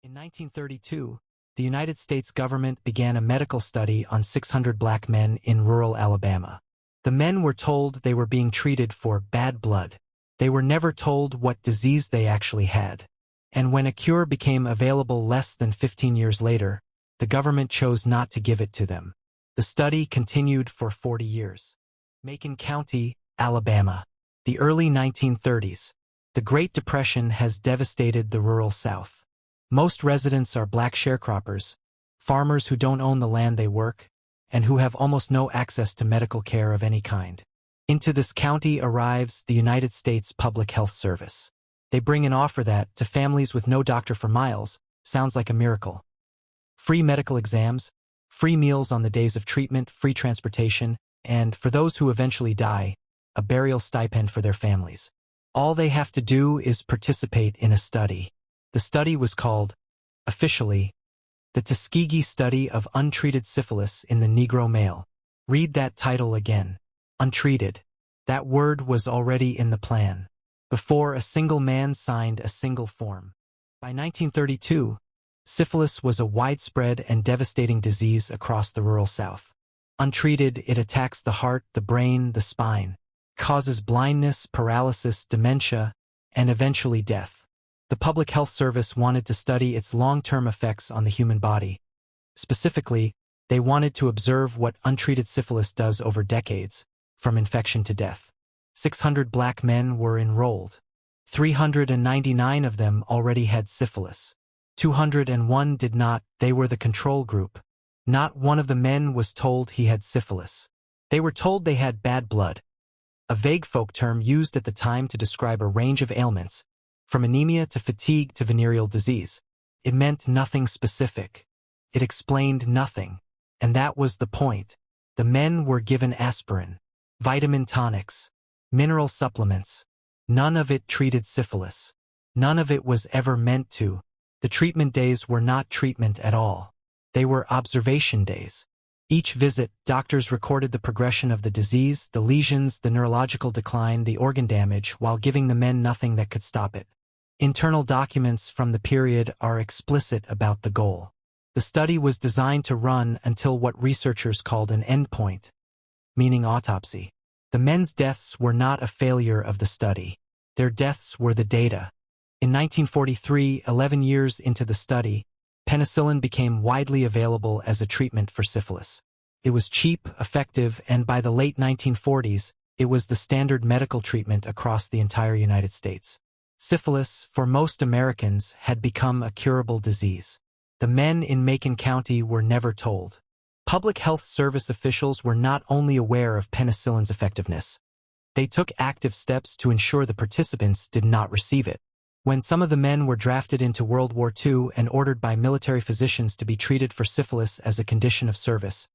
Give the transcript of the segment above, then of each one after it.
In 1932, the United States government began a medical study on 600 black men in rural Alabama. The men were told they were being treated for bad blood. They were never told what disease they actually had. And when a cure became available less than 15 years later, the government chose not to give it to them. The study continued for 40 years. Macon County, Alabama. The early 1930s. The Great Depression has devastated the rural South. Most residents are black sharecroppers, farmers who don't own the land they work, and who have almost no access to medical care of any kind. Into this county arrives the United States Public Health Service. They bring an offer that, to families with no doctor for miles, sounds like a miracle. Free medical exams, free meals on the days of treatment, free transportation, and, for those who eventually die, a burial stipend for their families. All they have to do is participate in a study. The study was called, officially, the Tuskegee Study of Untreated Syphilis in the Negro Male. Read that title again. Untreated. That word was already in the plan, before a single man signed a single form. By 1932, syphilis was a widespread and devastating disease across the rural South. Untreated, it attacks the heart, the brain, the spine, causes blindness, paralysis, dementia, and eventually death. The Public Health Service wanted to study its long-term effects on the human body. Specifically, they wanted to observe what untreated syphilis does over decades, from infection to death. 600 black men were enrolled. 399 of them already had syphilis. 201 did not. They were the control group. Not one of the men was told he had syphilis. They were told they had bad blood, a vague folk term used at the time to describe a range of ailments, from anemia to fatigue to venereal disease. It meant nothing specific. It explained nothing. And that was the point. The men were given aspirin, vitamin tonics, mineral supplements. None of it treated syphilis. None of it was ever meant to. The treatment days were not treatment at all. They were observation days. Each visit, doctors recorded the progression of the disease, the lesions, the neurological decline, the organ damage, while giving the men nothing that could stop it. Internal documents from the period are explicit about the goal. The study was designed to run until what researchers called an endpoint, meaning autopsy. The men's deaths were not a failure of the study. Their deaths were the data. In 1943, 11 years into the study, penicillin became widely available as a treatment for syphilis. It was cheap, effective, and by the late 1940s, it was the standard medical treatment across the entire United States. Syphilis, for most Americans, had become a curable disease. The men in Macon County were never told. Public Health Service officials were not only aware of penicillin's effectiveness. They took active steps to ensure the participants did not receive it. When some of the men were drafted into World War II and ordered by military physicians to be treated for syphilis as a condition of service,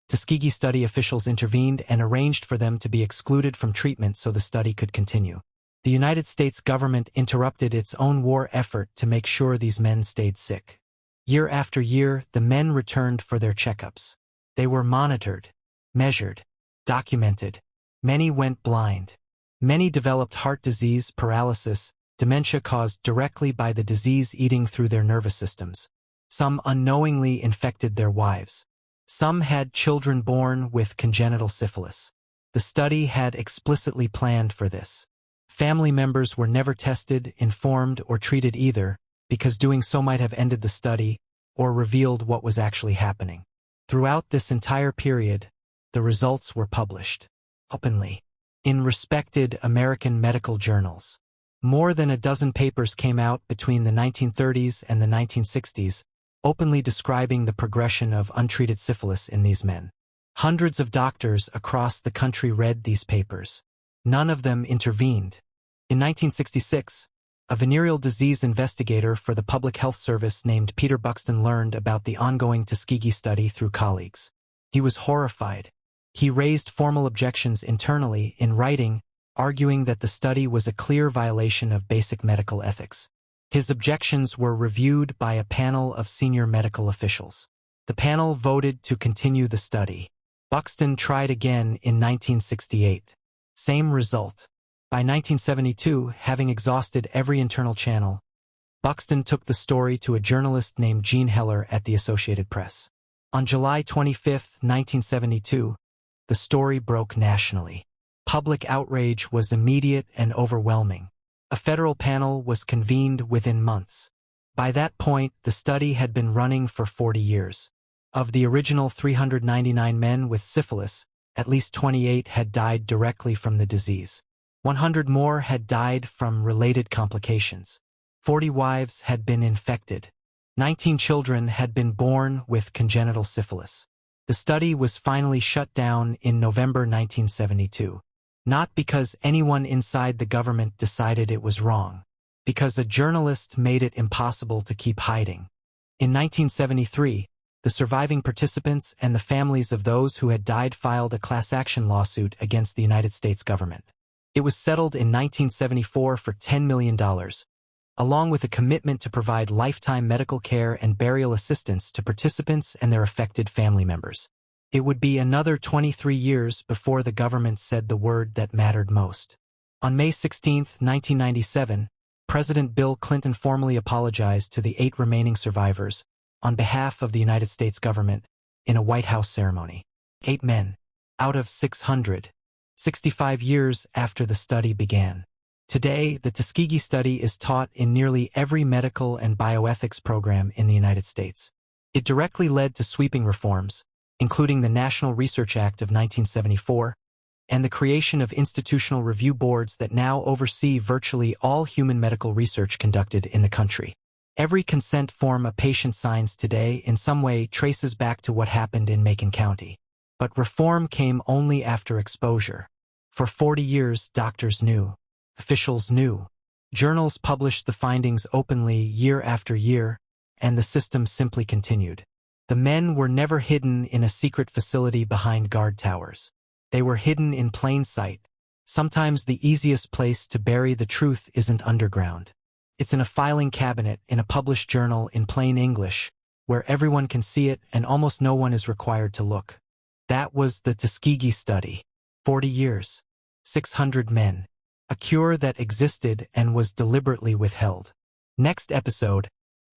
Tuskegee study officials intervened and arranged for them to be excluded from treatment so the study could continue. The United States government interrupted its own war effort to make sure these men stayed sick. Year after year, the men returned for their checkups. They were monitored, measured, documented. Many went blind. Many developed heart disease, paralysis, dementia caused directly by the disease eating through their nervous systems. Some unknowingly infected their wives. Some had children born with congenital syphilis. The study had explicitly planned for this. Family members were never tested, informed, or treated either, because doing so might have ended the study or revealed what was actually happening. Throughout this entire period, the results were published openly in respected American medical journals. More than a dozen papers came out between the 1930s and the 1960s, openly describing the progression of untreated syphilis in these men. Hundreds of doctors across the country read these papers. None of them intervened. In 1966, a venereal disease investigator for the Public Health Service named Peter Buxton learned about the ongoing Tuskegee study through colleagues. He was horrified. He raised formal objections internally in writing, arguing that the study was a clear violation of basic medical ethics. His objections were reviewed by a panel of senior medical officials. The panel voted to continue the study. Buxton tried again in 1968. Same result. By 1972, having exhausted every internal channel, Buxton took the story to a journalist named Gene Heller at the Associated Press. On July 25, 1972, the story broke nationally. Public outrage was immediate and overwhelming. A federal panel was convened within months. By that point, the study had been running for 40 years. Of the original 399 men with syphilis, at least 28 had died directly from the disease. 100 more had died from related complications. 40 wives had been infected. 19 children had been born with congenital syphilis. The study was finally shut down in November 1972. Not because anyone inside the government decided it was wrong, because a journalist made it impossible to keep hiding. In 1973, the surviving participants and the families of those who had died filed a class action lawsuit against the United States government. It was settled in 1974 for $10 million, along with a commitment to provide lifetime medical care and burial assistance to participants and their affected family members. It would be another 23 years before the government said the word that mattered most. On May 16, 1997, President Bill Clinton formally apologized to the 8 remaining survivors on behalf of the United States government in a White House ceremony. 8 men, out of 600, 65 years after the study began. Today, the Tuskegee study is taught in nearly every medical and bioethics program in the United States. It directly led to sweeping reforms, including the National Research Act of 1974, and the creation of institutional review boards that now oversee virtually all human medical research conducted in the country. Every consent form a patient signs today in some way traces back to what happened in Macon County. But reform came only after exposure. For 40 years, doctors knew. Officials knew. Journals published the findings openly year after year, and the system simply continued. The men were never hidden in a secret facility behind guard towers. They were hidden in plain sight. Sometimes the easiest place to bury the truth isn't underground. It's in a filing cabinet in a published journal in plain English, where everyone can see it and almost no one is required to look. That was the Tuskegee study. 40 years. 600 men. A cure that existed and was deliberately withheld. Next episode,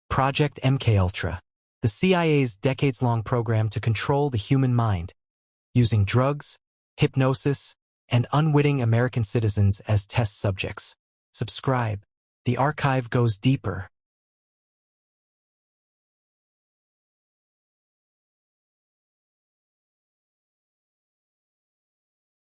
Project MKUltra. The CIA's decades-long program to control the human mind, using drugs, hypnosis, and unwitting American citizens as test subjects. Subscribe. The archive goes deeper.